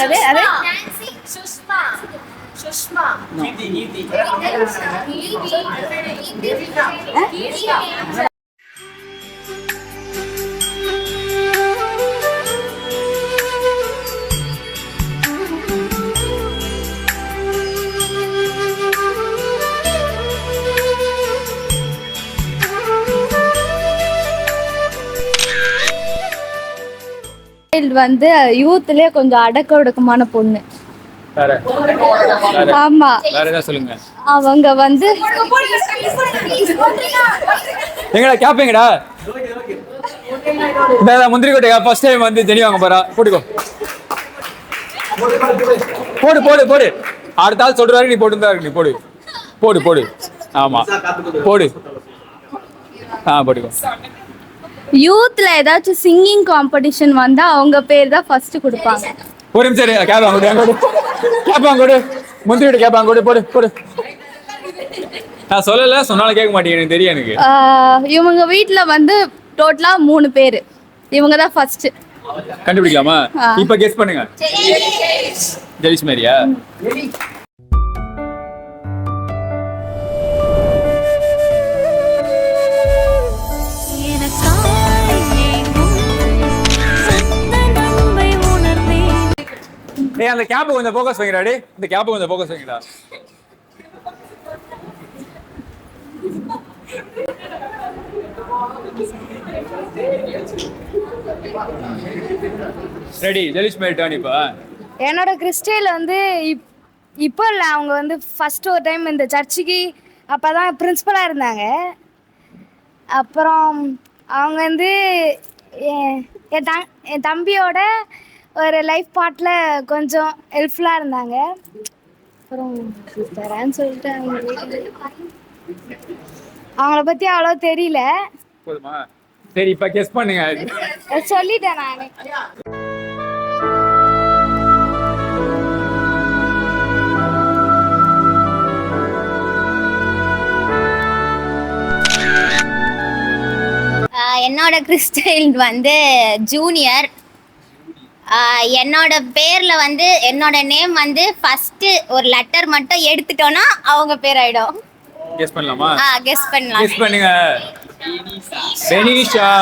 அது அது சுஷ்மா சுஷ்மா நீதி நீதி வந்து யூத்லயே கொஞ்சம் அடக்க ஒடுக்கமான பொண்ணு. ஆமா வேற ஏதாவது சொல்லுங்க. அவங்க வந்து எங்கடா கேப்பீங்கடா முந்திரி கோட்டை ஃபர்ஸ்ட் டைம் வந்து ஜெனி வாங்க போறா. போட்டுக்கோ போடு போடு போடு. அடுத்த ஆள் சொல்றாரு நீ போட்டு நீ போடு போடு போடு. ஆமா போடு. போட்டுக்கோ. யூத்ல ஏதாச்சும் சிங்கிங் காம்படிஷன் வந்தா அவங்க பேர் தான் ஃபர்ஸ்ட் கொடுப்பாங்க. ஒரு நிமிஷம் கேப்பாங்கோடு முந்திரி கேப்பாங்கோடு போடு போடு. நான் சொல்லல சொன்னாலும் கேட்க மாட்டேங்க. எனக்கு தெரியும். எனக்கு இவங்க வீட்ல வந்து டோட்டலா 3 பேரு. இவங்க தான் ஃபர்ஸ்ட். கண்டுபிடிக்கலாமா? இப்ப கெஸ் பண்ணுங்க. ஜெலிஸ் மேரியா? ஏய் அந்த கேப் கொஞ்சம் ஃபோக்கஸ் வைங்கடா. டேய் இந்த கேப் கொஞ்சம் ஃபோக்கஸ் வைங்கடா. ரெடி? ஜெலிஸ் மேரி டர்ன். இப்ப என்னோட கிறிஸ்டைல் வந்து இப்போ இல்லை, அவங்க வந்து ஃபர்ஸ்ட் ஒரு டைம் இந்த சர்ச்சுக்கு அப்போ தான் பிரின்ஸிபலாக இருந்தாங்க. அப்புறம் அவங்க வந்து என் தம்பியோட ஒரு லைஃப் பார்ட்டில் கொஞ்சம் ஹெல்ப்ஃபுல்லாக இருந்தாங்க. அப்புறம் தரேன்னு சொல்லிட்டு அவங்கள பற்றி அவ்வளோ தெரியல. போதுமா? சரி இப்ப கெஸ் பண்ணுங்க. சொல்லிட்டேன் நான். என்னோட கிறிஸ்டைல் வந்து ஜூனியர். என்னோட பேர்ல வந்து என்னோட நேம் வந்து ஃபர்ஸ்ட் ஒரு லெட்டர் மட்டும் எடுத்துட்டோம்னா அவங்க பேர் ஆயிடும். கெஸ் பண்ணலாமா? கெஸ் பண்ணலாம். கெஸ் பண்ணுங்க. பெனிஷா.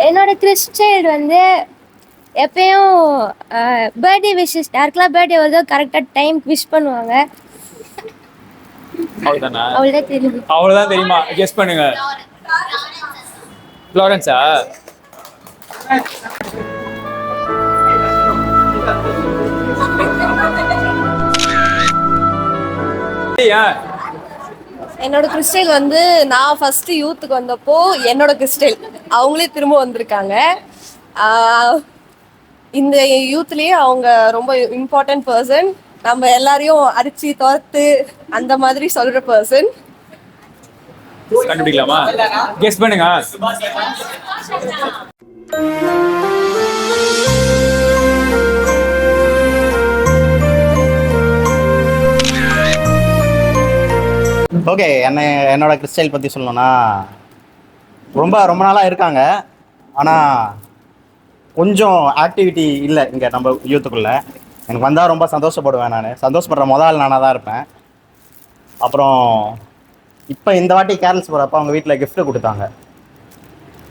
என்னோட கிறிஸ்டைல் வந்து எப்பயும் பர்த்டே விஷஸ் யாருக்கெல்லாம் பர்த்டே வருதோ கரெக்டாக டைம் விஷ் பண்ணுவாங்க. அவ்வளோதான் தெரியும். அவ்வளோதான் தெரியுமா? கெஸ் பண்ணுங்க. ஃப்ளோரன்ஸா? என்னோட கிறிஸ்டைல் வந்து நான் ஃபர்ஸ்ட் யூத்துக்கு வந்தப்போ என்னோட கிறிஸ்டைல் அவங்களே திரும்ப வந்திருக்காங்க. இந்த யூத்லயே அவங்க ரொம்ப இம்பார்ட்டன்ட் பர்சன். நம்ம எல்லாரையும் அரிச்சு தோர்த்து அந்த மாதிரி சொல்ற பர்சன். கண்டுபிடிக்கலாமா? கெஸ் பண்ணுங்க. ஓகே, என்னோட கிறிஸ்டைல் பற்றி சொல்லணும்னா ரொம்ப நாளாக இருக்காங்க. ஆனால் கொஞ்சம் ஆக்டிவிட்டி இல்லை இங்கே நம்ம யூத்துக்குள்ளே. எனக்கு வந்தால் ரொம்ப சந்தோஷப்படுவேன். நான் சந்தோஷப்படுற முதல் நானாக தான் இருப்பேன். அப்புறம் இப்போ இந்த வாட்டி கேரள்ஸ் போகிறப்ப அவங்க வீட்டில் கிஃப்ட்டு கொடுத்தாங்க.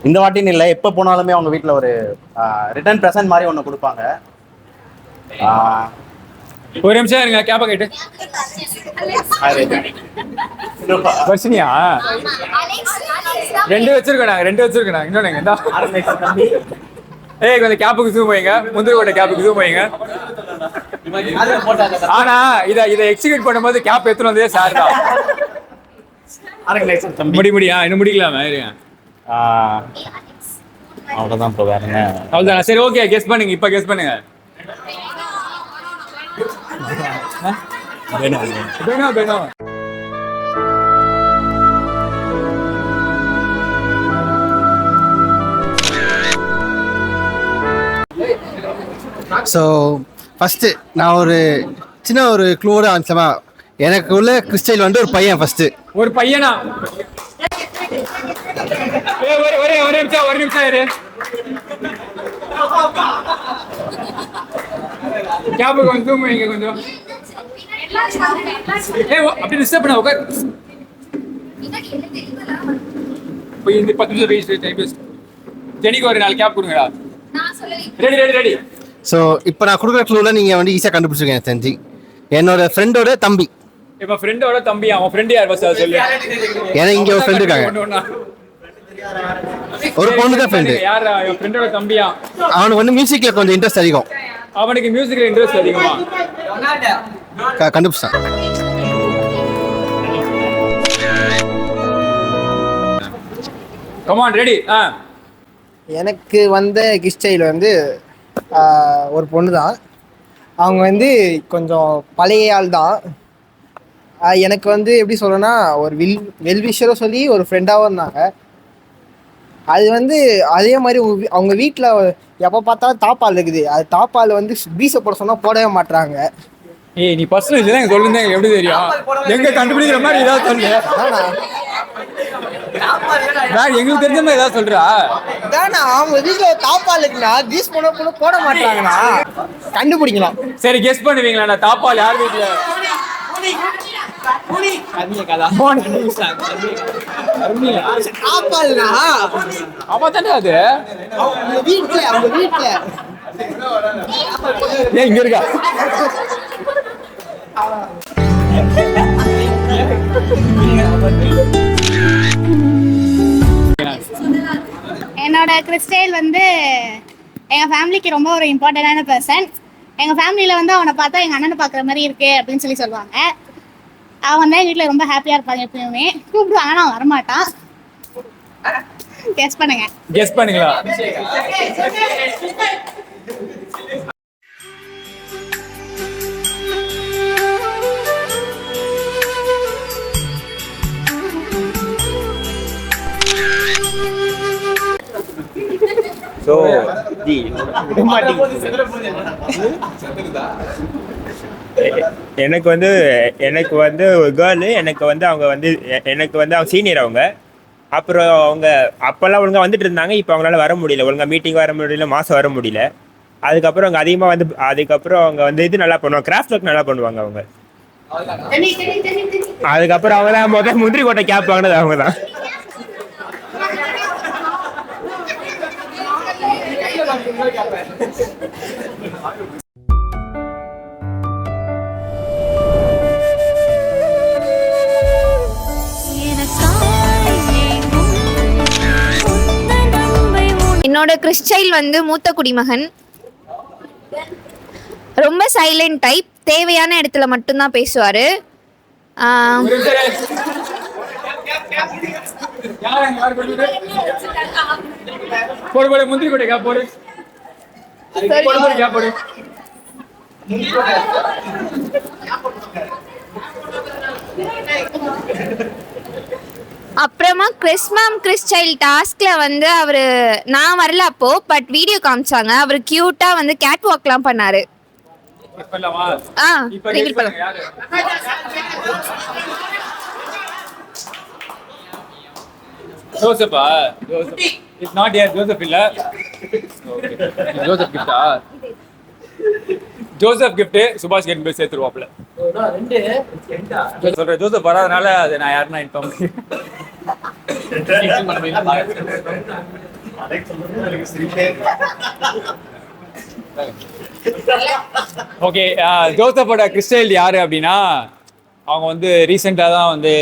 இந்த வாட்டின்னு இல்லை, எப்போ போனாலுமே அவங்க வீட்டில் ஒரு ரிட்டர்ன் ப்ரெசன்ட் மாதிரி ஒன்று கொடுப்பாங்க. ஒரு நிமிஷம் இருங்க. கேப்ப கேட்டு வர்ஷினியா? 2 வச்சிருக்கேன். இன்னொன்னு ஏய் கொஞ்சம் கேப்புக்கு ஜூம் வைங்க. முந்திரி கோட்டை கேப்புக்கு ஜூம் வைங்க. ஆனா இதை எக்ஸிக்யூட் பண்ணும்போது கேப் எத்தனை வந்ததே சார் தான். முடியா இன்னும் முடிக்கலாமா? அவ்வளோதான் இப்போ வேற என்ன? அவ்வளோதான். சரி ஓகே, கெஸ் பண்ணுங்க. இப்போ கெஸ் பண்ணுங்க. வேணும். ஸோ ஃபஸ்ட்டு நான் ஒரு சின்ன க்ளூவோட ஆன்சமா எனக்கு உள்ள கிறிஸ்டைல் வந்து ஒரு பையன் ஃபர்ஸ்ட். ஒரு பையனா? ஒரு நிமிஷம் இரு. ஞாபகம் கொஞ்சம் தூங்குவீங்க கொஞ்சம். அப்படி டிஸ்டர்ப் பண்ண உட்கார். போய் இந்த 10 நிமிஷம் வேஸ்ட் டைம் வேஸ்ட். ஜெனிக்கு ஒரு 4 கேப் கொடுங்கடா. ரெடி. ஸோ இப்போ நான் கொடுக்குற க்ளூவில் நீங்கள் வந்து ஈஸியாக கண்டுபிடிச்சிருக்கேன் தெரிஞ்சு. என்னோட ஃப்ரெண்டோட தம்பி. இப்போ ஃப்ரெண்டோட தம்பி. அவன் ஃப்ரெண்டு யார் பஸ் சொல்லு. ஏன்னா இங்கே ஒரு ஃப்ரெண்டு இருக்காங்க. ஒரு பொண்ணு தான் ஃப்ரெண்டு. யார் அவன் ஃப்ரெண்டோட தம்பியா? அவனுக்கு வந்து மியூசிக்கில் கொஞ்சம் இன்ட்ரெஸ்ட் அதிகம். அவனுக்கு மியூசிக்கில் இன்ட்ரெஸ்ட் அதிகமா? கண்டுபிடிச்சான். Come on ready. எனக்கு வந்த கிறிஸ்டைல் வந்து ஒரு பொண்ணு தான். அவங்க வந்து கொஞ்சம் பழைய ஆள் தான். எனக்கு வந்து எப்படி சொல்கிறேன்னா ஒரு வெல்விஷரும் சொல்லி ஒரு ஃப்ரெண்டாகவும் இருந்தாங்க. அது வந்து அதே மாதிரி அவங்க வீட்டில் எப்போ பார்த்தாலும் தாப்பால் இருக்குது. அது தாப்பால் வந்து பீசை போட சொன்னால் போடவே மாட்டுறாங்க. ஏய் நீ பர்சனல் இதெல்லாம் எனக்கு சொல்லுங்க. எப்படி தெரியும்? எங்க கண்டுபிடிக்கிற மாதிரி ஏதாவது சொல்லு. எங்களுக்கு தெரிஞ்ச மாதிரி ஏதாவது சொல்றா? அவங்க வீட்டில் தாப்பால் இருக்குண்ணா, பீஸ் போட மாட்டாங்கண்ணா. கண்டுபிடிக்கலாம். சரி கெஸ் பண்ணுவீங்களா? தாப்பால் யார் வீட்டுல? அது இங்க இருக்கா? என்னோட கிறிஸ்டைல் வந்து எங்க ஃபேமிலிக்கு ரொம்ப ஒரு இம்பார்ட்டன்டான பர்சன். எங்க ஃபேமிலியில வந்து அவனை பார்த்தா எங்க அண்ணனை பார்க்குற மாதிரி இருக்கு அப்படின்னு சொல்லுவாங்க. அவன் தான் எங்க வீட்டில் ரொம்ப ஹாப்பியா இருப்பாங்க. எப்பயுமே கூப்பிடுவாங்க, ஆனால் வரமாட்டான். கெஸ் பண்ணுங்க. கெஸ் பண்ணுங்களா? ஸோ எனக்கு வந்து ஒரு கேர்ளு. அவங்க சீனியர். அவங்க அப்புறம் அவங்க அப்போல்லாம் ஒழுங்காக வந்துட்டு இருந்தாங்க. இப்போ அவங்களால வர முடியல, ஒழுங்காக மீட்டிங் வர முடியல, மாதம் வர முடியல. அதுக்கப்புறம் அவங்க அதிகமாக வந்து அதுக்கப்புறம் அவங்க வந்து இது நல்லா பண்ணுவாங்க, கிராஃப்ட் ஒர்க் நல்லா பண்ணுவாங்க அவங்க. அதுக்கப்புறம் அவங்க தான் முந்திரி கோட்டை கேப் வாங்கினது அவங்க தான். என்னோட கிறிஸ்டைல் வந்து மூத்த குடிமகன். ரொம்ப சைலண்ட் டைப். தேவையான இடத்துல மட்டும்தான் பேசுவாரு. போடு முந்திரி கொட்டை போடு. அப்புறமா கிறிஸ்டைல் டாஸ்க்ல வந்து அவரு நான் வரல அப்போ, பட் வீடியோ காமிச்சாங்க. அவரு கியூட்டா வந்து கேட் வாக்லாம் பண்ணாரு. ஜோசப்பா? It's not here. ஜோசப் இல்ல. ஜோசப் கிஃப்டா? ஜோசப் கிஃப்ட் சுபாஷ் கேட் போய் சேர்த்துருவாப்ல. சொல்றேன் ஜோசப் வராதனால அது நான் யாருன்னா இன்ஃபார்ம் ஓகே. ஜோசப்போட கிறிஸ்டைல் யாரு அப்படின்னா, அவங்க வந்து ரீசெண்டாக தான் வந்து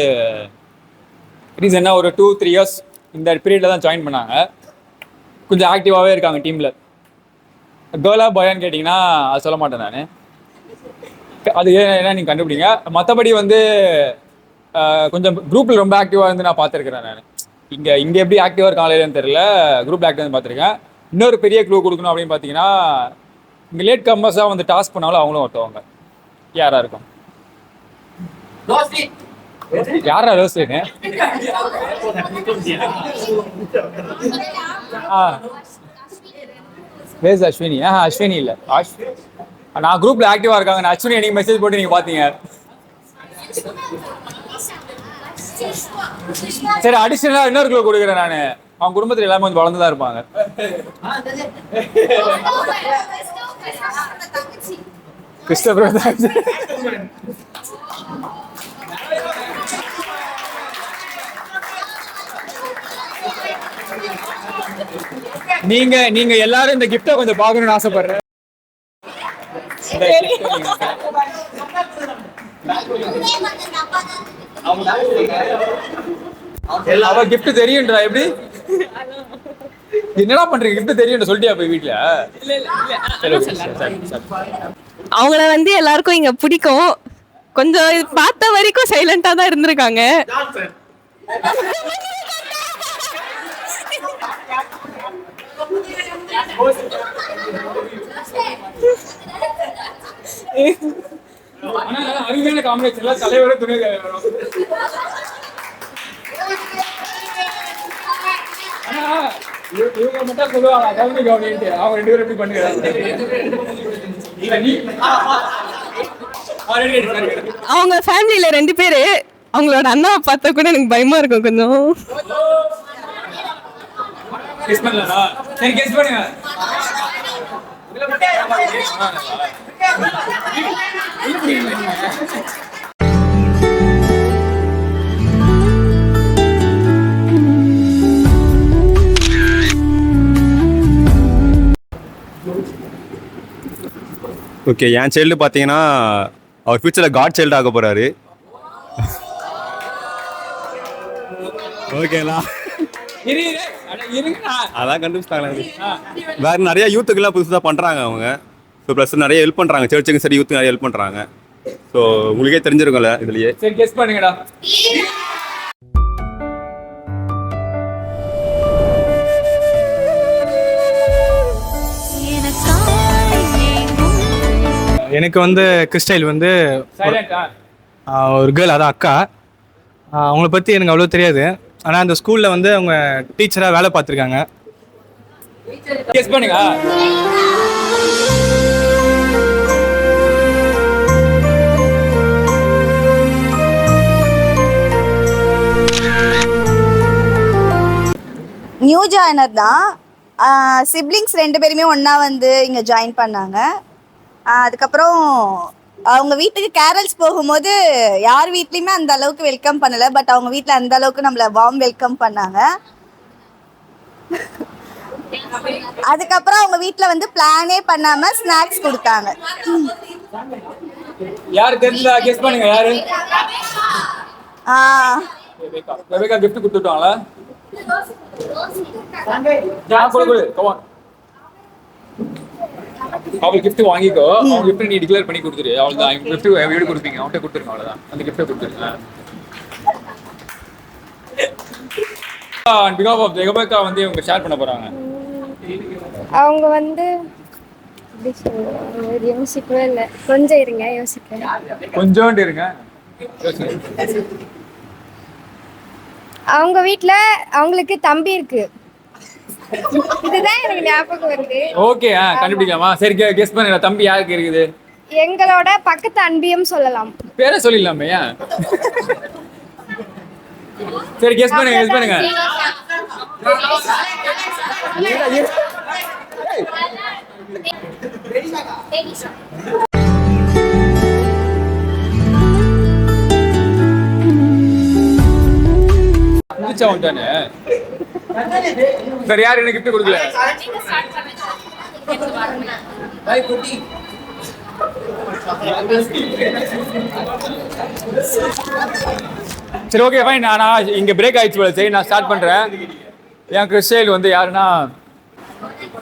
ஒரு 2-3 இயர்ஸ் இந்த பீரியடில் தான் ஜாயின் பண்ணாங்க. கொஞ்சம் ஆக்டிவாகவே இருக்காங்க டீமில். கேர்ளா பாயான்னு கேட்டிங்கன்னா அது சொல்ல மாட்டேன் நான். அது ஏன்னா நீங்கள் கண்டுபிடிங்க. மற்றபடி வந்து கொஞ்சம் குரூப்பில் ரொம்ப ஆக்டிவாக இருந்து நான் பார்த்துருக்கிறேன். நான் இங்கே எப்படி ஆக்டிவாக இருக்காங்களேன்னு தெரியல, குரூப் ஆக்டிவ் பார்த்துருக்கேன். இன்னொரு பெரிய க்ளூ கொடுக்கணும் அப்படின்னு பார்த்தீங்கன்னா, இங்கே லேட் கம்மர்ஸாக வந்து டாஸ்க் பண்ணாலும் அவங்களும் ஒருத்தவங்க. யாராக இருக்கும்? யாரா ரோஸ்ன்னு? வேஸ் அஸ்வினி? அஸ்வினி இல்லை. நான் குரூப்ல ஆக்டிவா இருக்காங்க. நான் அஸ்வினி எனக்கு மெசேஜ் போட்டு நீங்க பாத்தீங்க. சரி அடிஷனலா இன்னொரு க்ளூ கொடுக்குறேன் நான். அவங்க குடும்பத்துல எல்லாமே கொஞ்சம் வளர்ந்துதான் இருப்பாங்க. கிறிஸ்டோபர் நீங்க எல்லாரும் இந்த கிஃப்ட கொஞ்சம் பார்க்கணும்னு ஆசைப்படுறேன். அவ கிஃப்ட் தெரியும்டா. எப்படி என்னடா பண்றீங்க? கிஃப்ட் தெரியும் சொல்லிட்டியா போய் வீட்டுல? அவங்கள வந்து எல்லாருக்கும் இங்க பிடிக்கும். கொஞ்சம் பார்த்த வரைக்கும் சைலண்டா தான் இருந்திருக்காங்க. அருமையான காம்பினேஷன்ல தலைவர துணை வரும். இவங்க மட்டும் சொல்லுவாங்க கவனிட்டு அவங்க 2 பேரும் எப்படி பண்ணுறாங்க. அவங்க ஃபேமிலியில 2 பேரு. அவங்களோட அண்ணாவை பார்த்தா கூட எனக்கு பயமா இருக்கும் கொஞ்சம். கெஸ் பண்ணலடா. சரி கெஸ் பண்ணுங்க. ஓகே, என் சைல்டு பார்த்தீங்கன்னா அவர் ஃபியூச்சரில் காட் சைல்டு ஆக போகிறாரு. ஓகேங்களா? அதான் கண்டுபிடிச்சாங்களே. வேறு நிறைய யூத்துக்கெல்லாம் புதுசாக பண்ணுறாங்க அவங்க. ஸோ ப்ளஸ் நிறைய ஹெல்ப் பண்ணுறாங்க. சர்ச்சுக்கும் சரி யூத்துக்கு நிறைய ஹெல்ப் பண்ணுறாங்க. ஸோ உங்களுக்கே தெரிஞ்சிருக்கும்ல இதுலேயே. சரி கெஸ் பண்ணுங்கடா. எனக்கு வந்து கிறிஸ்டைல் வந்து ஒரு கேர்ள், அதான் அக்கா. அவங்கள பற்றி எனக்கு அவ்வளோ தெரியாது. ஆனால் அந்த ஸ்கூலில் வந்து அவங்க டீச்சராக வேலை பார்த்துருக்காங்க. கெஸ் பண்ணுங்க. நியூ ஜாயினர் தான். சிப்ளிங்ஸ் 2 பேருமே ஒன்றா வந்து இங்கே ஜாயின் பண்ணாங்க. அதுக்கப்புறம் அவங்க வீட்டுக்கு கேரல்ஸ் போகும்போது யார் வீட்லேயுமே அந்த அளவுக்கு வெல்கம் பண்ணலை. பட் அவங்க வீட்டில் அந்த அளவுக்கு நம்மளை வார்ம் வெல்கம் பண்ணாங்க. அதுக்கப்புறம் அவங்க வீட்டில் வந்து பிளானே பண்ணாமல் ஸ்நாக்ஸ் கொடுத்தாங்க. யார் தெரிஞ்சா கெஸ் பண்ணுங்க. யாரு? ரெபேக்கா கிஃப்ட் கொடுத்துட்டாங்களா? அவள் கிஃப்ட் வாங்கிக்கோ. அவங்க கிஃப்ட் நீ டிக்ளேர் பண்ணி கொடுத்துரு. அவ்வளவுதான். கிஃப்ட் வீடு கொடுப்பீங்க அவன்கிட்ட கொடுத்துருங்க. அவ்வளவுதான். அந்த கிஃப்ட்டை கொடுத்துருங்க. பிகாஸ் ஆஃப் ரெபேக்கா வந்து இவங்க ஷேர் பண்ண போறாங்க. அவங்க வந்து யோசிக்கவே இல்லை. கொஞ்சம் இருங்க, யோசிக்கிறேன். கொஞ்சோண்டு இருங்க. அவங்க வீட்ல அவங்களுக்கு தம்பி இருக்கு. இதுதான் எனக்கு ஞாபகம் வருது. ஓகே, கண்டுபிடிக்கலாமா? சரி கெஸ் பண்ணுங்க. தம்பி யாருக்கு இருக்குது? எங்களோட பக்கத்து அன்பியம் சொல்லலாம். பேரை சொல்லிடலாமே. சரி கெஸ் பண்ணுங்க. கெஸ் பண்ணுங்க. சரி யார் எனக்கு கிஃப்ட் கொடுக்கல? சரி ஓகே ஃபைன். நான் இங்க பிரேக் ஆயிடுச்சு போல. சரி நான் ஸ்டார்ட் பண்றேன். என் கிறிஸ்டைல் வந்து யாருன்னா,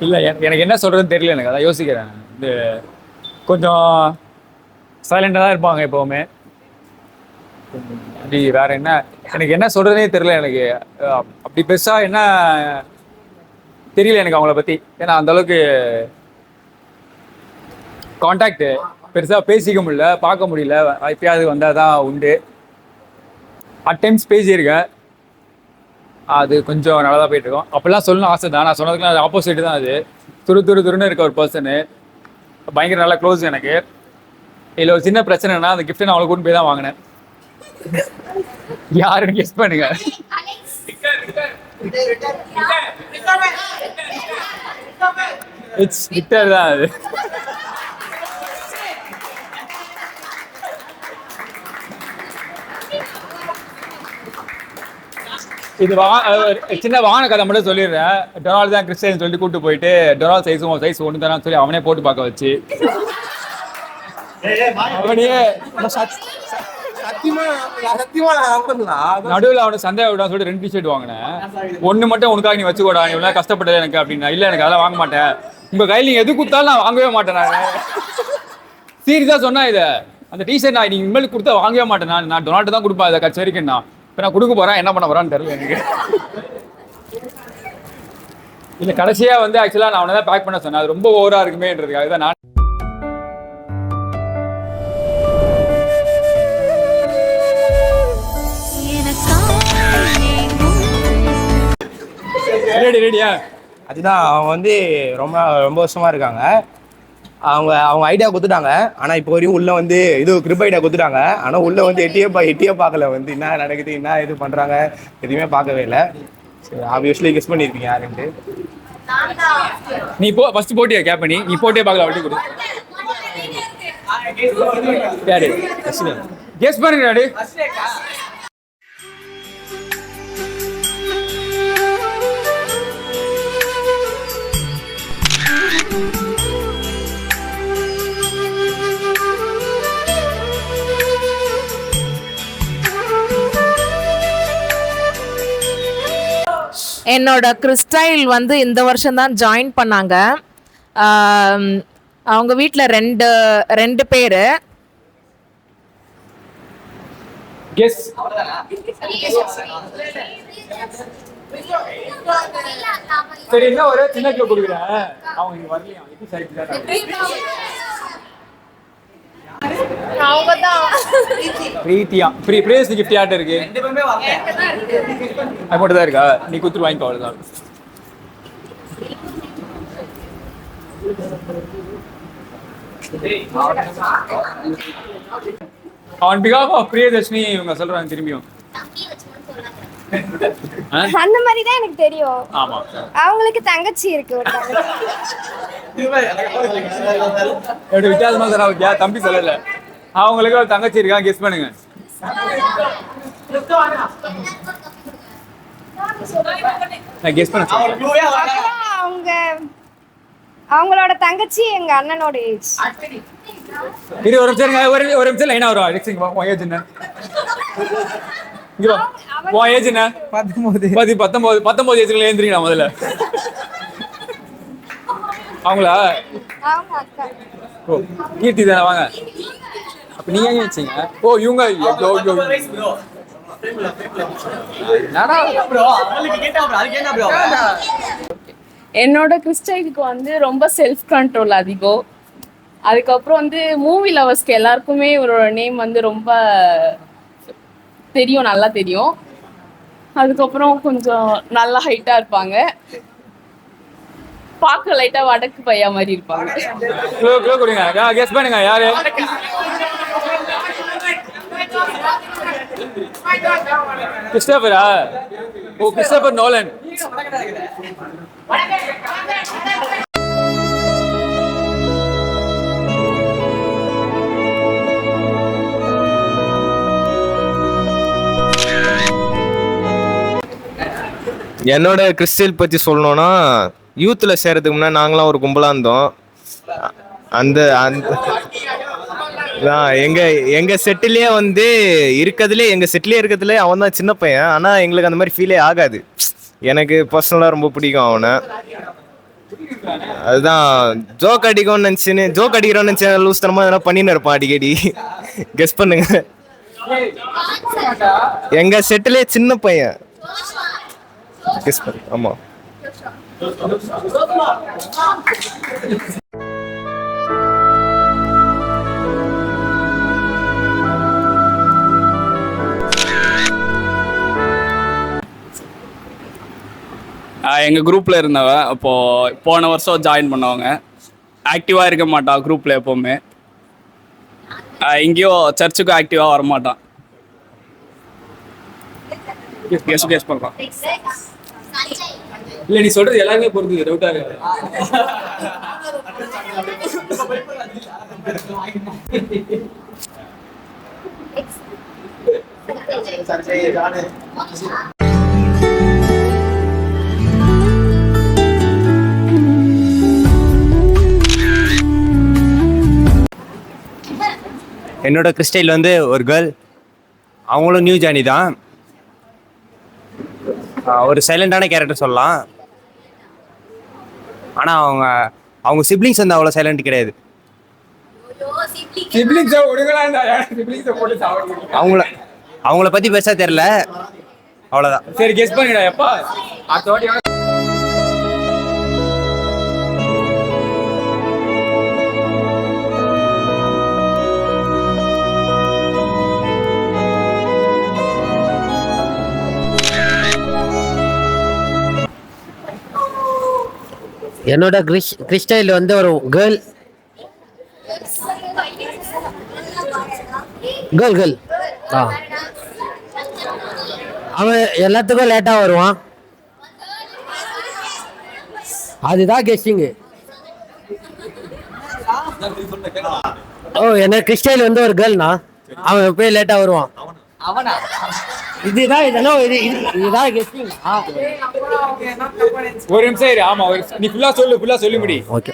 இல்லை எனக்கு என்ன சொல்றதுன்னு தெரியல. எனக்கு அதான் யோசிக்கிறேன். இது கொஞ்சம் சைலண்டாக தான் இருப்பாங்க எப்போவுமே. அப்படி வேற என்ன எனக்கு என்ன சொல்றதுனே தெரியல. எனக்கு அப்படி பெருசா என்ன தெரியல எனக்கு அவங்கள பத்தி. ஏன்னா அந்த அளவுக்கு கான்டாக்ட் பெருசா பேசிக்க முடியல, பார்க்க முடியல. எப்பயாவது வந்தால் தான் உண்டு. அட் டைம்ஸ் பேசியிருக்கேன். அது கொஞ்சம் நல்லா தான் போயிட்டு இருக்கோம். அப்பெல்லாம் சொல்லணும் ஆசை தான். நான் சொன்னதுக்குலாம் அது ஆப்போசிட் தான். அது துருன்னு இருக்க ஒரு பர்சனு. பயங்கர நல்லா க்ளோஸ் எனக்கு. இதில் ஒரு சின்ன பிரச்சனைனா அந்த கிஃப்ட்டை நான் அவளை கூட்டு போய் தான் வாங்கினேன். யாருன்னு கெஸ் பண்ணுங்க. இட்ஸ் விக்டர் தான் அது. இது சின்ன வாகன கதை மட்டும் சொல்லிடுறேன். டொனால்டு தான் கிறிஸ்டியன் சொல்லிட்டு கூப்பிட்டு போயிட்டு டொனால்டு சைஸ் ஒன்று தானே சொல்லி அவனே போட்டு பார்க்க வச்சு அவனையே நடுவில் அவனை சந்தேகம் விடான்னு சொல்லிட்டு 2 டிஷர்ட் வாங்கினேன். ஒன்று மட்டும் உனக்காக நீ வச்சுக்கூடா, நீ இவ்வளோ கஷ்டப்பட்டது எனக்கு அப்படின்னா. இல்லை எனக்கு அதெல்லாம் வாங்க மாட்டேன், உங்கள் கையில் நீங்கள் எது கொடுத்தாலும் நான் வாங்கவே மாட்டேன். நான் சீரியஸாக சொன்னா இதை அந்த டிஷர்ட் நான் நீங்கள் இனிமேல் கொடுத்தா வாங்கவே மாட்டேன். நான் டொனால்டு தான் கொடுப்பேன் அதை கட்சி வரைக்கும். நான் இப்போ நான் கொடுக்க போகிறேன், என்ன பண்ண போகிறான்னு தெரியல எனக்கு. இல்லை கடைசியாக வந்து ஆக்சுவலாக நான் அவனை தான் பேக் பண்ண சொன்னேன். அது ரொம்ப ஓவராக இருக்குமேன்றதுக்காக தான் நான் ரெடியா. அதுதான் அவங்க வந்து ரொம்ப வருஷமா இருக்காங்க. அவங்க ஐடியா கொடுத்துட்டாங்க. ஆனால் இப்போ வரையும் உள்ள வந்து இது கிரிப் ஐடியா கொடுத்துட்டாங்க. ஆனால் உள்ள வந்து எட்டியே பார்க்கல, வந்து என்ன நடக்குது என்ன இது பண்ணுறாங்க எதுவுமே பார்க்கவே இல்லை. சரி, ஆப்வியஸ்லி கெஸ் பண்ணியிருப்பீங்க யாருன்ட்டு. நீ ஃபர்ஸ்ட் போட்டியா கேப் பண்ணி நீ போட்டே பார்க்கல வட்டி கொடு. யாரு கெஸ் பண்ணுங்க டாடி. என்னோட கிறிஸ்டைல் வந்து இந்த வருஷம் தான் ஜாயின் பண்ணாங்க. அவங்க வீட்டில் ரெண்டு பேர். சரி, என்ன ஒரு சின்ன கிலோ கொடுக்குறேன். அவங்க இங்க வரலையா? எப்படி சைடு அவங்க தான் பிரீத்தியா பிரேஸ் கிஃப்ட் யார்ட்ட இருக்கு? அது மட்டும் தான் இருக்கா? நீ குத்துரு வாங்கிக்கோ, அவ்வளவுதான். ஆன் பிகாஃப் ஆஃப் பிரியதர்ஷினி இவங்க சொல்றாங்க திரும்பியும். அந்த மாதிரி தான் எனக்கு தெரியும். ஆமா, அவங்களுக்கு தங்கச்சி இருக்கு ஒரு தங்கச்சி. எப்படி வித்தியாசமா சொல்றாங்க? தம்பி சொல்லல, அவங்களுக்கு ஒரு தங்கச்சி இருக்கா. கெஸ் பண்ணுங்க. நான் கெஸ் பண்ண அவங்களோட தங்கச்சி எங்க அண்ணனோட ஏஜ். இது ஒரு நிமிஷம் லைனா வரும். உன் ஏஜ் என்ன? உன் ஏஜ் என்ன? 19 ஏஜ்ல ஏந்திரீங்களா முதல்ல? அவங்களா? ஓ, கீர்த்தி தானே. வாங்க. அப்ப நீங்க எங்க வச்சீங்க? ஓ, இவங்க என்னோட கிறிஸ்டைலுக்கு வந்து ரொம்ப செல்ஃப் கண்ட்ரோல் அதிகம். அதுக்கப்புறம் வந்து மூவி லவர்ஸ்க்கு எல்லாருக்குமே இவரோட நேம் வந்து ரொம்ப தெரியும், நல்லா தெரியும். அதுக்கப்புறம் கொஞ்சம் நல்லா ஹைட்டா இருப்பாங்க, பார்க்க லைட்டா வடக்கு பையா மாதிரி இருப்பாங்க. கெஸ் பண்ணுங்க யாரு? கிறிஸ்டோபரா? ஓ, கிறிஸ்டோபர் நோலன். என்னோட கிறிஸ்டியல் பற்றி சொல்லணும்னா, யூத்தில் சேர்றதுக்கு முன்னாடி நாங்களாம் ஒரு கும்பலாக இருந்தோம். அந்த எங்கள் செட்டிலே வந்து எங்கள் செட்டிலே இருக்கிறதுலே அவன் தான் சின்ன பையன். ஆனால் எங்களுக்கு அந்த மாதிரி ஃபீலே ஆகாது. எனக்கு பர்சனலாக ரொம்ப பிடிக்கும் அவனை. அதுதான் ஜோக் அடிக்கிறோன்னு நினச்சேன். லூஸ் தனமாக எதனா பண்ணின்னு இருப்பான் அடிக்கடி. கெஸ் பண்ணுங்க. எங்கள் செட்டிலே சின்ன பையன். கெஸ் பண்ணு. ஆமாம். எங்கள் குரூப்பில் இருந்தவ போன வருஷம் ஜாயின் பண்ணவங்க. ஆக்டிவாக இருக்க மாட்டான் குரூப்பில் எப்போவுமே. எங்கேயோ சர்ச்சுக்கும் ஆக்டிவாக வரமாட்டான். கெஸ் பண்ணலாம். இல்ல நீ சொல்றது எல்லாருமே பொறுத்து டவுட்டா இருக்கு. என்னோட கிறிஸ்டைல் வந்து ஒரு கேர்ள், அவங்களும் நியூ ஜானி தான். ஒரு சைலண்டான கேரக்டர் சொல்லலாம். ஆனால் அவங்க சிப்ளிங்ஸ் வந்து அவ்வளோ சைலண்ட் கிடையாது. அவங்கள பற்றி பெருசாக தெரில, அவ்வளோதான். சரி கெஸ் பண்ணிடா எப்பா அடுத்த வாட்டி. என்னோட கிறிஸ்டைல் வந்து ஒரு கேர்ள் அவன் எல்லாத்துக்கும் லேட்டாக வருவான். அதுதான் கெஸ்டிங்கு. என்ன கிறிஸ்டைல் வந்து ஒரு கேர்ள்னா அவன் எப்பயும் லேட்டாக வருவான். இதுதான் கெஸ்டிங். ஒரு நிமிஷம் இரு. ஆமா நீ ஃபுல்லா சொல்லி முடி. ஓகே.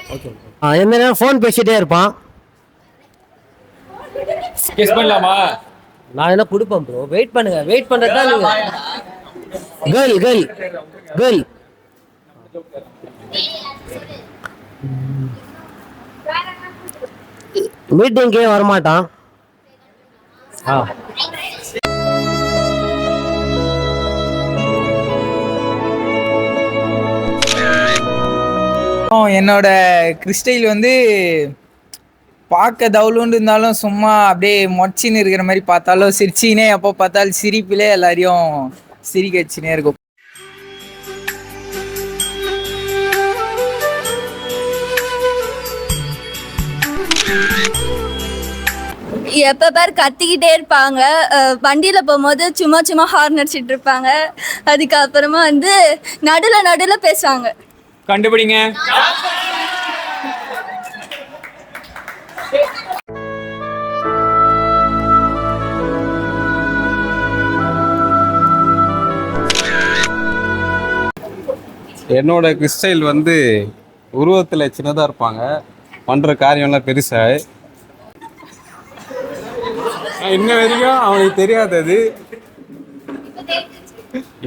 எந்த நேரம் ஃபோன் பேசிட்டே இருப்பான். கெஸ் பண்ணலாமா? நான் என்ன கொடுப்பேன் ப்ரோ. வெயிட் பண்ணுறது தான் நீங்க. கேர்ள் மீட்டிங்கே வரமாட்டான். என்னோட கிறிஸ்டைல் வந்து பார்க்க தவுளுன்னு இருந்தாலும் சும்மா அப்படியே மொச்சின்னு இருக்கிற மாதிரி பார்த்தாலும் சிரிச்சினே எப்போ பார்த்தாலும் சிரிப்பிலே எல்லாரையும் சிரிக்க வச்சுனே இருக்கும். எப்போ பேர் கத்திக்கிட்டே இருப்பாங்க. வண்டியில் போகும்போது சும்மா ஹார்ன் அடிச்சிட்டு இருப்பாங்க. அதுக்கப்புறமா வந்து நடுவில் பேசுவாங்க. கண்டுபிடிங்க. என்னோட கிறிஸ்டைல் வந்து உருவத்தில் சின்னதாக இருப்பாங்க, பண்ணுற காரியம்லாம் பெருசாக. இன்ன வரைக்கும் அவனுக்கு தெரியாதது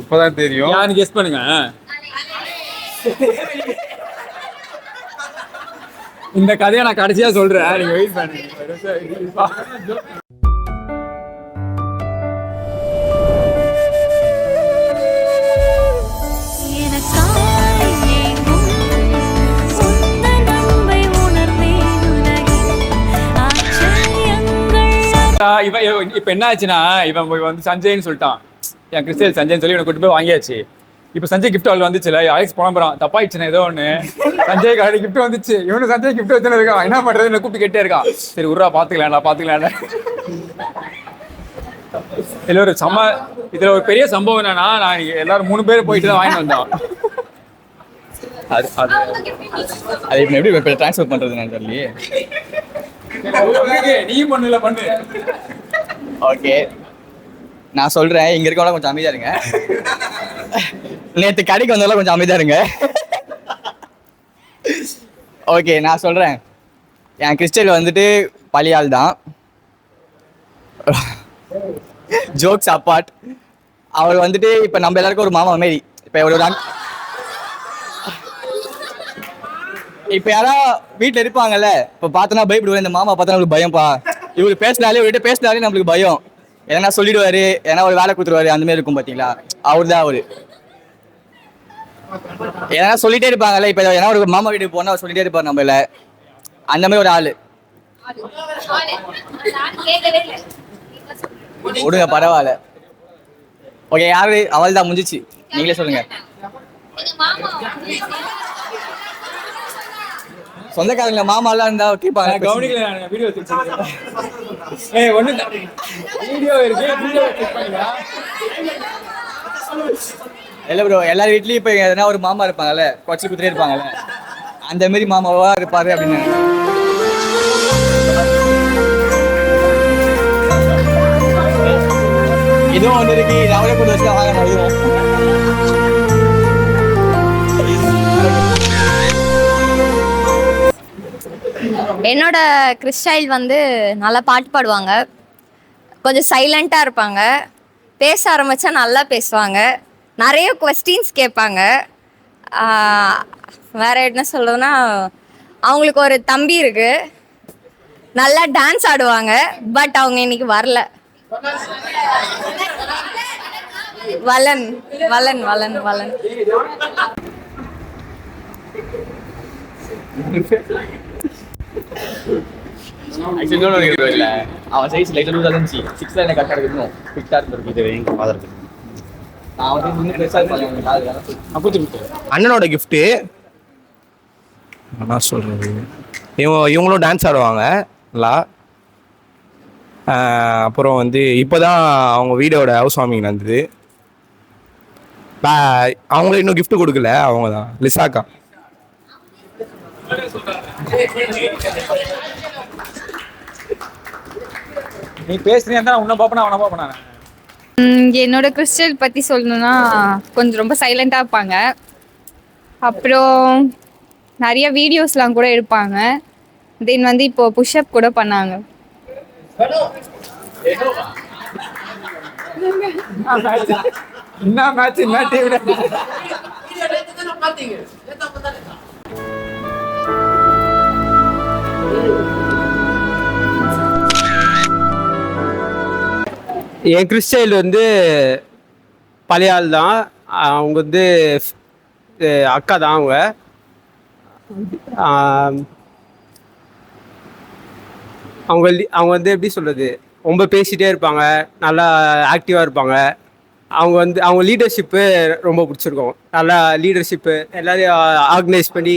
இப்போதான் தெரியும். யாரு கெஸ் பண்ணுங்க. இந்த கதையை நான் கடைசியா சொல்றேன், நீங்க வெயிட் பண்ணுங்க. இப்ப என்ன ஆச்சுன்னா, இவன் வந்து சஞ்சய்னு சொல்லிட்டான். என் கிறிஸ்டியல் சஞ்சய்னு சொல்லி இவனை கூட்டு போய் வாங்கியாச்சு. இப்போ சஞ்சய் கிஃப்ட் அவள் வந்துச்சுல, அலெக்ஸ் புலம்புறான் தப்பாயிடுச்சுன்னா ஏதோ ஒன்று. சஞ்சய் காடி கிஃப்ட் வந்துச்சு, இவனு சஞ்சய் கிஃப்ட் வச்சுன்னு இருக்கான். என்ன பண்றதுன்னு கூப்பிட்டு கேட்டே இருக்கான். சரி உருவா பாத்துக்கலாம்டா. இதுல ஒரு பெரிய சம்பவம் என்னன்னா, நான் எல்லாரும் 3 பேர் போயிட்டு தான் வாங்கிட்டு வந்தோம். அது இப்போ எப்படி ட்ரான்ஸ்ஃபர் பண்றது நான் தெரியலையே. நீ பண்ணு. ஓகே நான் சொல்றேன், இங்க இருக்கவங்க கொஞ்சம் அமைதியா இருங்க. நேற்று கடைக்கு வந்தவங்க கொஞ்சம் அமைதியா இருங்க. ஓகே நான் சொல்றேன், என் கிறிஸ்டைல் வந்துட்டு பழியால் தான். ஜோக்ஸ் அப்பார்ட், அவர் வந்துட்டு இப்ப நம்ம எல்லாருக்கும் ஒரு மாமா மாரி. இப்ப யாராவது வீட்டுல இருப்பாங்கல்ல, இப்ப பார்த்தோன்னா பயப்படுவாரு. இந்த மாமா பார்த்தா நம்மளுக்கு பயம்ப்பா. இவரு இவர்கிட்ட பேசினாலே நம்மளுக்கு பயம். எதனா சொல்லிடுவாரு, ஏன்னா ஒரு வேலை கொடுத்துருவாரு, அந்த மாதிரி இருக்கும் பாத்தீங்களா. அவரு தான் அவரு. எதனா சொல்லிட்டே இருப்பாங்கல்ல, இப்ப ஏன்னா ஒரு மாமா வீட்டுக்கு போனா அவர் சொல்லிட்டே இருப்பாரு நம்மள. அந்த மாதிரி ஒரு ஆளு. விடுங்க பரவாயில்ல. ஓகே யாரு? அவள் தான் முடிஞ்சிச்சு, நீங்களே சொல்லுங்க. சொந்தக்காரங்கள மாமா எல்லாம் இருந்தா கேட்பாங்க. கவனிக்கல, வீடியோ வீடியோ இருக்கு, வீடியோ செக் பண்ணுங்க. இல்லை ப்ரோ, எல்லார் வீட்லேயும் இப்போ எதனா ஒரு மாமா இருப்பாங்கல்ல, கொச்சி குத்துட்டே இருப்பாங்கல்ல, அந்த மாரி மாமாவா இருப்பாரு அப்படின்னு. இதுவும் ஒன்று இருக்கு, அவரே கொண்டு வச்சு வாங்க இதுவும். என்னோட கிறிஸ்டைல் வந்து நல்லா பாட்டு பாடுவாங்க, கொஞ்சம் சைலண்ட்டாக இருப்பாங்க, பேச ஆரம்பித்தா நல்லா பேசுவாங்க, நிறைய கொஸ்டின்ஸ் கேட்பாங்க. வேற என்ன சொல்றதுன்னா, அவங்களுக்கு ஒரு தம்பி இருக்கு, நல்லா டான்ஸ் ஆடுவாங்க. பட் அவங்க இன்னைக்கு வரல. வலன் வலன் வலன் வலன் அவன் சைஸ் லைட் இருந்துச்சு, 6 எனக்கு கரெக்டாக இருக்கணும், ஃபிட்டாக இருந்திருக்கு. இது எங்க ஃபாதருக்கு நான் வந்து இன்னும் பெருசாக இருப்பாங்க. அண்ணனோட கிஃப்ட்டு என்ன சொல்கிறது, இவங்களும் டான்ஸ் ஆடுவாங்க நல்லா. அப்புறம் வந்து இப்போ தான் அவங்க வீடோட ஹவுஸ் வார்மிங் நடந்தது. அவங்களும் இன்னும் கிஃப்ட் கொடுக்கல, அவங்க தான் லிசாக்கா. நீ பேசுறியா இருந்தா உன்னை பாப்பனா அவனை பாப்பனா? என்னோட கிறிஸ்டல் பற்றி சொல்லணும்னா கொஞ்சம் ரொம்ப சைலண்ட்டாக இருப்பாங்க. அப்புறம் நிறைய வீடியோஸ்லாம் கூட எடுப்பாங்க. தென் வந்து இப்போ புஷ்அப் கூட பண்ணாங்க. என்ன மேட்ச் மேட்ச் என் கிறிஸ்டைல் வந்து பழைய ஆள் தான். அவங்க வந்து அக்கா தான். அவங்க அவங்க வந்து எப்படி சொல்கிறது, ரொம்ப பேசிகிட்டே இருப்பாங்க, நல்லா ஆக்டிவாக இருப்பாங்க. அவங்க லீடர்ஷிப்பு ரொம்ப பிடிச்சிருக்கும். நல்லா லீடர்ஷிப்பு எல்லாரையும் ஆர்கனைஸ் பண்ணி.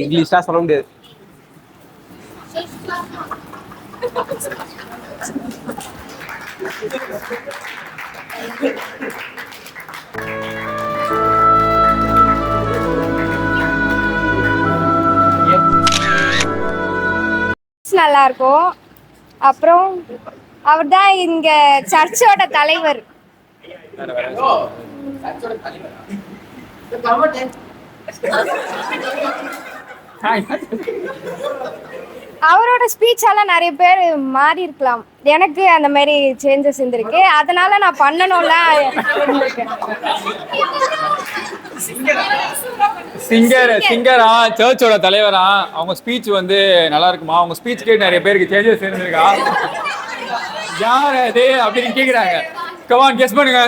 இங்கிலீஷாக சொல்ல முடியாது. நல்லா இருக்கும். அப்புறம் அவர் தான் இங்க சர்ச்சோட தலைவர். அவரோட ஸ்பீச்சால நிறைய பேர் மாறி இருக்கலாம். எனக்கு அந்த மாதிரி சேஞ்சஸ் இருந்திருக்கு. அதனால நான் பண்ணணும்ல. சிங்கரா சர்ச்சோட தலைவரா, அவங்க ஸ்பீச் வந்து நல்லா இருக்குமா? அவங்க ஸ்பீச் கேட்டு நிறைய பேருக்கு சேஞ்சஸ் இருந்திருக்கா? யார் அது அப்படின்னு கேக்குறாங்க. கமான் கெஸ் பண்ணுங்க.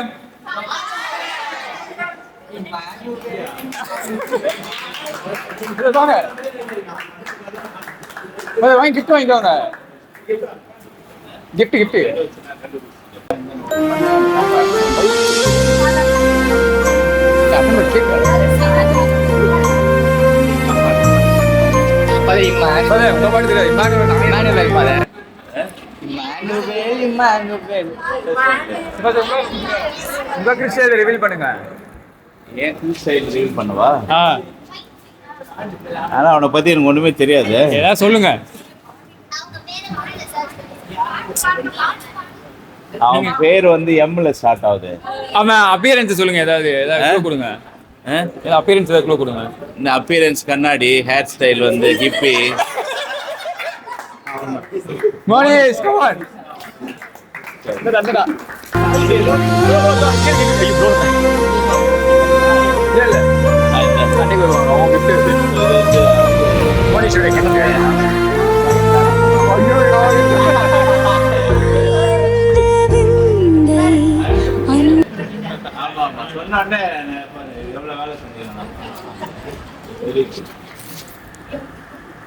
வாங்கி கிஃப்ட் வாங்கிக்கோங்க. கிஃப்ட் கிஃப்ட் உங்க கிறிஸ்டியன் ரிவீல் பண்ணுங்க. ஏன் கிறிஸ்டியன் ரிவீல் பண்ணவா? ஆனா அவனை பத்தி எனக்கு ஒண்ணுமே தெரியாது. ஏதாவது சொல்லுங்க. அவன் பேர் வந்து எம்ல ஸ்டார்ட் ஆகுது. அவன் அப்பியரன்ஸ் சொல்லுங்க. ஏதாவது க்ளூ கொடுங்க. அப்பியரன்ஸ் ஏதாவது க்ளூ கொடுங்க. இந்த அப்பியரன்ஸ் கண்ணாடி, ஹேர் ஸ்டைல் வந்து hippie. Monish come on.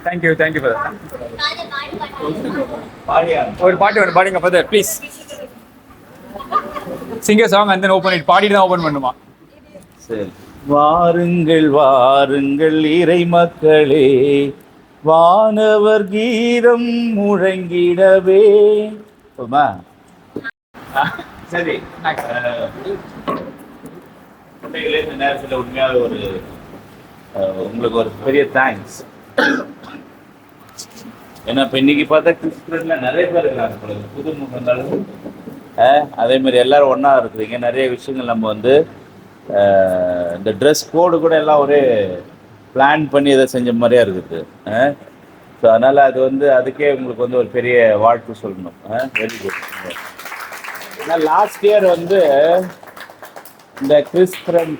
Thank you thank you father. ஒரு பாட்டு வேணும், பாடுங்க ஃபாதர் ப்ளீஸ். சிங்கர் சாங் அந்த ஓப்பன் இட் பாடிட்டு தான் ஓப்பன் பண்ணுமா? சரி. வாருங்கள் வாருங்கள் இறை மக்களே, வானவர் கீதம் முழங்கிடவே. சரி, குழந்தைகளே இந்த நேரத்தில் உண்மையாக ஒரு உங்களுக்கு ஒரு பெரிய தேங்க்ஸ். ஏன்னா இப்போ இன்னைக்கு பார்த்தா கிறிஸ்துவன்ல நிறைய பேர் இருக்கிறாங்க, புது முகங்கள். அதே மாதிரி எல்லாரும் ஒன்றா இருக்கிறீங்க. நிறைய விஷயங்கள் நம்ம வந்து இந்த ட்ரெஸ் கோடு கூட எல்லாம் ஒரே பிளான் பண்ணி இதை செஞ்ச மாதிரியா இருக்குது. ஸோ அதனால் அது வந்து அதுக்கே உங்களுக்கு வந்து ஒரு பெரிய வாழ்த்து சொல்லணும். Very good. ஏன்னா லாஸ்ட் இயர் வந்து இந்த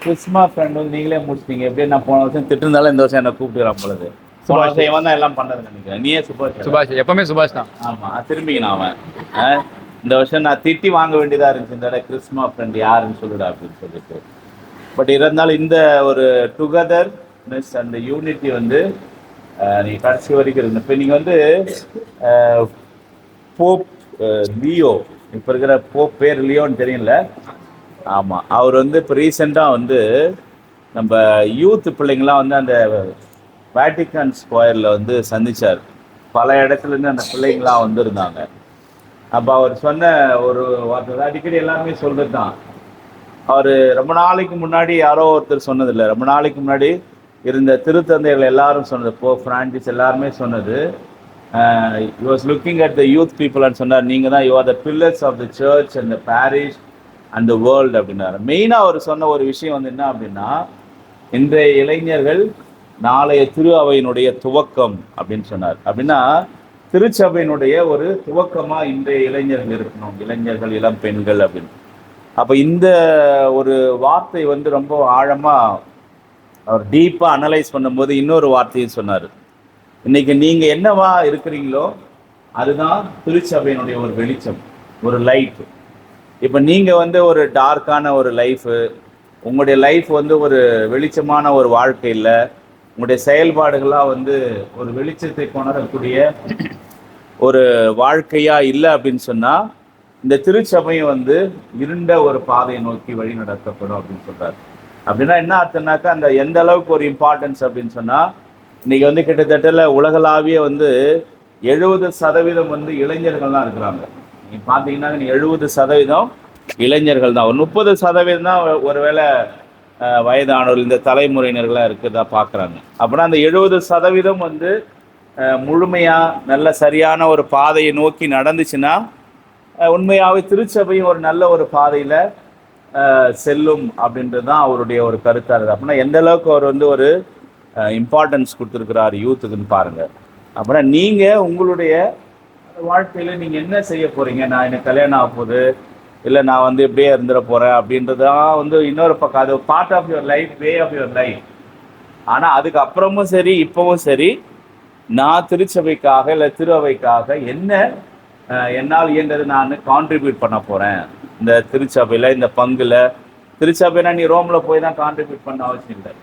கிறிஸ்மா ஃப்ரெண்ட் வந்து நீங்களே முடிச்சிட்டீங்க. எப்படி நான் போன வருஷம் திட்டுருந்தாலும் இந்த வருஷம் என்ன கூப்பிட்டுக்கிறான் பொழுது. சுபாஷ் இவன் தான் எல்லாம் பண்ணது நினைக்கிறேன். நீயே சுபாஷ் எப்பவுமே சுபாஷ் தான். ஆமாம், திரும்பிக்கணும் அவன். இந்த வருஷம் நான் திட்டி வாங்க வேண்டியதாக இருந்துச்சு, இந்த கிறிஸ்மா ஃப்ரெண்ட் யாருன்னு சொல்லிடா அப்படின்னு சொல்லிட்டு. பட் இருந்தாலும் இந்த ஒரு டுகெதர்னஸ் அந்த யூனிட்டி வந்து நீங்கள் கடைசி வரைக்கும் இருக்கு. இப்போ நீங்கள் வந்து போப் லியோ, இப்போ இருக்கிற போப் பேர் லியோன்னு தெரியல. ஆமாம், அவர் வந்து இப்போ ரீசெண்டாக வந்து நம்ம யூத் பிள்ளைங்களாம் வந்து அந்த வேட்டிக்கன் ஸ்கொயரில் வந்து சந்திச்சார். பல இடத்துலேருந்து அந்த பிள்ளைங்களாம் வந்துருந்தாங்க. அப்போ அவர் சொன்ன ஒரு அடிக்கடி எல்லாருமே சொல்கிறது தான். அவர் ரொம்ப நாளைக்கு முன்னாடி யாரோ ஒருத்தர் சொன்னதில்லை, ரொம்ப நாளைக்கு முன்னாடி இருந்த திருத்தந்தைகள் எல்லாரும் சொன்னது, பிரான்சிஸ் எல்லாருமே சொன்னது, he was looking at the youth people and சொன்னார், நீங்கள் தான் you are the pillars of the church and the parish and the world அப்படின்னாரு. மெயினாக அவர் சொன்ன ஒரு விஷயம் வந்து என்ன அப்படின்னா, இன்றைய இளைஞர்கள் நாளைய திரு அவையினுடைய துவக்கம் அப்படின்னு சொன்னார். அப்படின்னா திருச்சபையினுடைய ஒரு துவக்கமாக இன்றைய இளைஞர்கள் இருக்கணும், இளைஞர்கள் இளம் பெண்கள் அப்படின்னு. அப்போ இந்த ஒரு வார்த்தை வந்து ரொம்ப ஆழமாக அவர் டீப்பாக அனலைஸ் பண்ணும்போது இன்னொரு வார்த்தையும் சொன்னார். இன்னைக்கு நீங்கள் என்னவா இருக்கிறீங்களோ அதுதான் திருச்சபையினுடைய ஒரு வெளிச்சம், ஒரு லைஃப். இப்போ நீங்கள் வந்து ஒரு டார்க்கான ஒரு லைஃபு, உங்களுடைய லைஃப் வந்து ஒரு வெளிச்சமான ஒரு வாழ்க்கை இல்லை, உங்களுடைய செயல்பாடுகளாக வந்து ஒரு வெளிச்சத்தை கொணரக்கூடிய ஒரு வாழ்க்கையாக இல்லை அப்படின்னு சொன்னால் இந்த திருச்சபையும் வந்து இருண்ட ஒரு பாதையை நோக்கி வழி நடத்தப்படும் அப்படின்னு சொல்கிறார். அப்படின்னா என்ன அர்த்தம்னாக்கா, அந்த எந்த அளவுக்கு ஒரு இம்பார்ட்டன்ஸ் அப்படின்னு சொன்னால், இன்றைக்கி வந்து கிட்டத்தட்ட உலகளாவிய வந்து 70% வந்து இளைஞர்கள் தான் இருக்கிறாங்க. நீங்கள் பார்த்தீங்கன்னா 70% இளைஞர்கள் தான். ஒரு 30% தான் ஒருவேளை வயதானவர்கள் இந்த தலைமுறையினர்களாக இருக்கிறதா பார்க்குறாங்க. அப்படின்னா அந்த 70% வந்து முழுமையாக நல்ல சரியான ஒரு பாதையை நோக்கி நடந்துச்சுன்னா உண்மையாகவே திருச்சபையும் ஒரு நல்ல ஒரு பாதையில் செல்லும் அப்படின்றது தான் அவருடைய ஒரு கருத்தாக இருக்குது. அப்படின்னா எந்த அளவுக்கு அவர் வந்து ஒரு இம்பார்ட்டன்ஸ் கொடுத்துருக்கிறார் யூத்துக்குன்னு பாருங்கள். அப்படின்னா நீங்கள் உங்களுடைய வாழ்க்கையில் நீங்கள் என்ன செய்ய போகிறீங்க, நான் எனக்கு கல்யாணம் ஆக போகுது, இல்லை நான் வந்து இப்படியே இருந்துட போகிறேன் அப்படின்றதான் வந்து இன்னொரு பக்கம், அது part of your life, way of your life. ஆனால் அதுக்கப்புறமும் சரி இப்போவும் சரி, நான் திருச்சபைக்காக இல்லை திரு அவைக்காக என்ன என்னால் இயன்றது நான் கான்ட்ரிபியூட் பண்ண போகிறேன் இந்த திருச்சபையில், இந்த பங்குல. திருச்சபைனா நீ ரோமில் போய் தான் கான்ட்ரிபியூட் பண்ண அவசியம் இல்லை.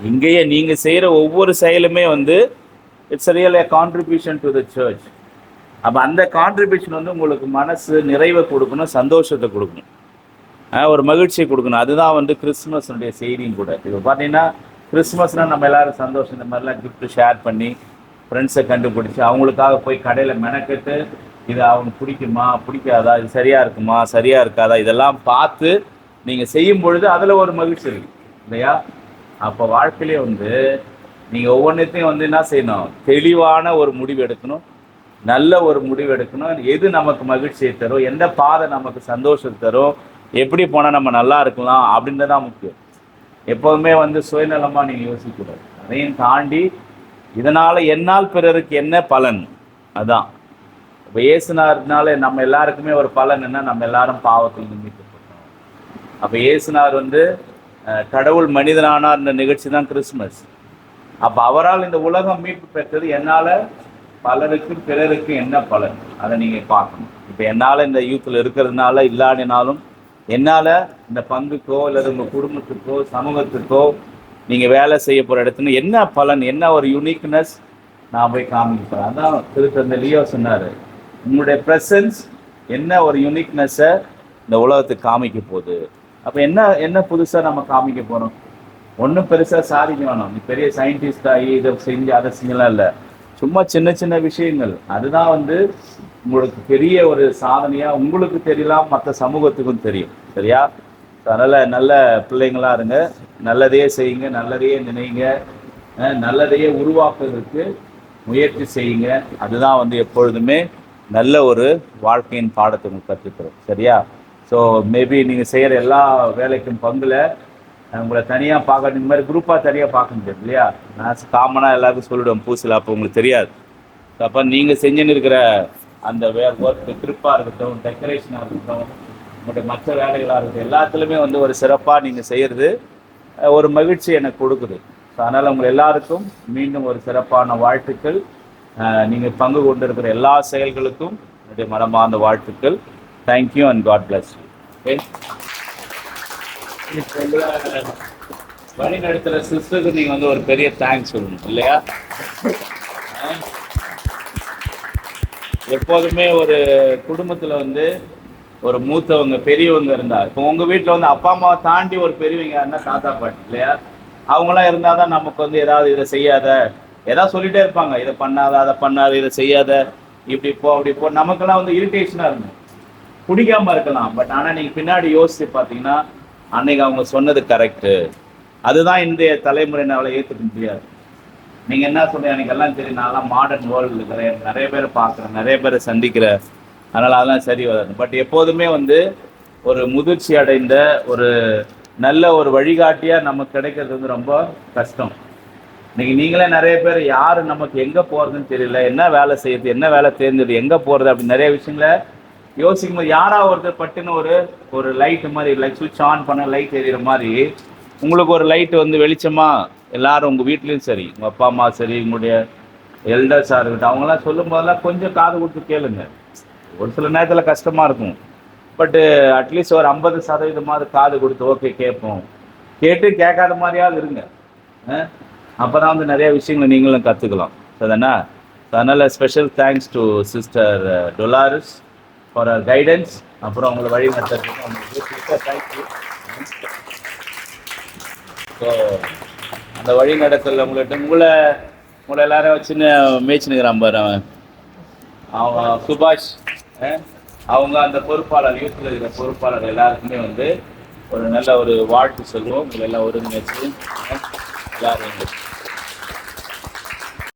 இங்கேயே நீங்கள் செய்கிற ஒவ்வொரு செயலுமே வந்து it's real A contribution to the church. அப்போ அந்த கான்ட்ரிபியூஷன் வந்து உங்களுக்கு மனசு நிறைவை கொடுக்கணும், சந்தோஷத்தை கொடுக்கணும், ஒரு மகிழ்ச்சியை கொடுக்கணும். அதுதான் வந்து கிறிஸ்துமஸுடைய செய்தியும் கூட. இப்போ பார்த்தீங்கன்னா கிறிஸ்துமஸ்னால் நம்ம எல்லோரும் சந்தோஷம், இந்த மாதிரிலாம் கிஃப்ட்டு ஷேர் பண்ணி ஃப்ரெண்ட்ஸை கண்டுபிடிச்சி அவங்களுக்காக போய் கடையில் மெனக்கெட்டு இது அவங்க பிடிக்குமா பிடிக்காதா, இது சரியாக இருக்குமா சரியாக இருக்காதா, இதெல்லாம் பார்த்து நீங்கள் செய்யும் பொழுது அதில் ஒரு மகிழ்ச்சி இருக்குது இல்லையா? அப்போ வாழ்க்கையிலே வந்து நீங்கள் ஒவ்வொன்றத்தையும் வந்து என்ன செய்யணும், தெளிவான ஒரு முடிவு எடுக்கணும், நல்ல ஒரு முடிவு எடுக்கணும். எது நமக்கு மகிழ்ச்சியை தரும், எந்த பாதை நமக்கு சந்தோஷத்தை தரும், எப்படி போனால் நம்ம நல்லா இருக்கலாம் அப்படின்றதான் முக்கியம். எப்போதுமே வந்து சுயநலமாக நீங்கள் யோசிக்கக்கூடாது. அதையும் தாண்டி இதனால் என்னால் பிறருக்கு என்ன பலன், அதான். இப்போ இயேசுனார்னால நம்ம எல்லாருக்குமே ஒரு பலன் என்ன, நம்ம எல்லாரும் பாவத்தில் நிமித்தப்பட்டோம். அப்போ இயேசுனார் வந்து கடவுள் மனிதனானார் நிகழ்ச்சி தான் கிறிஸ்மஸ். அப்போ அவரால் இந்த உலகம் மீட்பு பெற்றது, என்னால் பலருக்கு பிறருக்கு என்ன பலன், அதை நீங்கள் பார்க்கணும். இப்போ என்னால் இந்த யூத்தில் இருக்கிறதுனால இல்லாடினாலும் என்னால் இந்த பங்குக்கோ அல்லது உங்கள் குடும்பத்துக்கோ சமூகத்துக்கோ நீங்கள் வேலை செய்ய போகிற இடத்துல என்ன பலன், என்ன ஒரு யூனிக்னஸ் நான் போய் காமிப்பேன். அதான் திருத்தந்தை லியோ சொன்னார், உங்களுடைய ப்ரெசன்ஸ் என்ன ஒரு யூனிக்னஸை இந்த உலகத்துக்கு காமிக்க போகுது. அப்போ என்ன புதுசாக நம்ம காமிக்க போகிறோம்? ஒன்றும் பெருசாக சாதிக்க வேணும், நீ பெரிய சயின்டிஸ்ட் ஆகி இதை செஞ்சு அதை செஞ்சலாம் இல்லை, சும்மா சின்ன சின்ன விஷயங்கள். அதுதான் வந்து உங்களுக்கு பெரிய ஒரு சாதனையாக உங்களுக்கு தெரியலாம், மற்ற சமூகத்துக்கும் தெரியும். சரியா? அதனால் நல்ல பிள்ளைங்களாக இருங்க, நல்லதையே செய்யுங்க, நல்லதையே நினைங்க, நல்லதையே உருவாக்குறதுக்கு முயற்சி செய்யுங்க. அதுதான் வந்து எப்பொழுதுமே நல்ல ஒரு வாழ்க்கையின் பாடத்தை உங்களுக்கு கற்றுத்தரும். சரியா? ஸோ மேபி நீங்கள் செய்கிற எல்லா வேலைக்கும் பங்குல உங்களை தனியாக பார்க்க, இந்த மாதிரி குரூப்பாக தனியாக பார்க்க முடியாது இல்லையா? நான் காமனாக எல்லாருக்கும் சொல்லிவிடுவேன் பூசில், அப்போ உங்களுக்கு தெரியாது. அப்போ நீங்கள் செஞ்சுன்னு இருக்கிற அந்த ஒர்க்கு, ட்ரிப்பாக இருக்கட்டும், டெக்கரேஷனாக இருக்கட்டும், உங்களுடைய மற்ற வேலைகளாக இருக்கட்டும், எல்லாத்துலேயுமே வந்து ஒரு சிறப்பாக நீங்கள் செய்கிறது ஒரு மகிழ்ச்சி எனக்கு கொடுக்குது. ஸோ அதனால் உங்கள் எல்லாருக்கும் மீண்டும் ஒரு சிறப்பான வாழ்த்துக்கள். நீங்கள் பங்கு கொண்டு இருக்கிற எல்லா செயல்களுக்கும் என்னுடைய மனமார்ந்த வாழ்த்துக்கள். Thank you and God bless you. Okay, வழி நடத்துகிற சிஸ்டருக்கு நீங்கள் வந்து ஒரு பெரிய தேங்க்ஸ் சொல்லணும் இல்லையா? எப்போதுமே ஒரு குடும்பத்தில் வந்து ஒரு மூத்தவங்க பெரியவங்க இருந்தால், இப்போ உங்கள் வீட்டில் வந்து அப்பா அம்மாவை தாண்டி ஒரு பெரியவங்க யாருன்னா தாத்தா பாட்டி இல்லையா? அவங்களாம் இருந்தால் தான் நமக்கு வந்து ஏதாவது இதை செய்யாத, ஏதாவது சொல்லிகிட்டே இருப்பாங்க, இதை பண்ணாத, அதை பண்ணாத, இதை செய்யாத, இப்படி போ அப்படி போ. நமக்கெல்லாம் வந்து இரிட்டேஷனாக இருக்கும், பிடிக்காம இருக்கலாம். பட் ஆனால் நீங்கள் பின்னாடி யோசித்து பார்த்தீங்கன்னா அன்னைக்கு அவங்க சொன்னது கரெக்டு. அதுதான் இன்றைய தலைமுறையினால ஏற்றுக்க முடியாது. நீங்கள் என்ன சொல்றீங்க, எனக்கு எல்லாம் தெரியும், நான்லாம் மாடர்ன் வேர்ல்டு இருக்கிறேன், நிறைய பேரை பார்க்குறேன், நிறைய பேரை சந்திக்கிறேன், அதனால் அதெல்லாம் சரி வராது. பட் எப்போதுமே வந்து ஒரு முதிர்ச்சி அடைந்த ஒரு நல்ல ஒரு வழிகாட்டியாக நமக்கு கிடைக்கிறது வந்து ரொம்ப கஷ்டம். இன்னைக்கு நீங்களே நிறைய பேர் யார் நமக்கு எங்கே போகிறதுன்னு தெரியல, என்ன வேலை செய்யுது, என்ன வேலை தேர்ந்தெடு, எங்கே போகிறது அப்படின்னு நிறைய விஷயங்களை யோசிக்கும் போது யாராவது ஒருத்தர் பட்டுன்னு ஒரு லைட்டு மாதிரி, லைட் சுவிட்ச் ஆன் பண்ண லைட் எரியிற மாதிரி உங்களுக்கு ஒரு லைட் வந்து வெளிச்சமாக எல்லாரும் உங்கள் வீட்லேயும் சரி, உங்கள் அப்பா அம்மா சரி, உங்களுடைய எல்டர்ஸாக இருக்கட்டும், அவங்களாம் சொல்லும் போதெல்லாம் கொஞ்சம் காது கொடுத்து கேளுங்க. ஒரு சில நேரத்தில் கஷ்டமாக இருக்கும், பட்டு அட்லீஸ்ட் ஒரு 50% காது கொடுத்து ஓகே கேட்போம், கேட்டு கேட்காத மாதிரியாவது இருங்க. அப்போ தான் வந்து நிறைய விஷயங்களை நீங்களும் கற்றுக்கலாம். சரிதானே? அதனால் special thanks to sister Dolores for her guidance. அப்புறம் உங்களை வழி நடத்துறதுக்கு உங்களுக்கு தேங்க்யூ. ஸோ அந்த வழி நடத்தல உங்களை எல்லாரும் சின்ன மேய்ச்சினுக்கிறான் பாரு அவன் சுபாஷ், அவங்க அந்த பொறுப்பாளர், யூத்தில் இருக்கிற பொறுப்பாளர் எல்லாருக்குமே வந்து ஒரு நல்ல ஒரு வாழ்த்து சொல்லுவோம். உங்களை எல்லாம் ஒருங்கிணைச்சு எல்லாரும்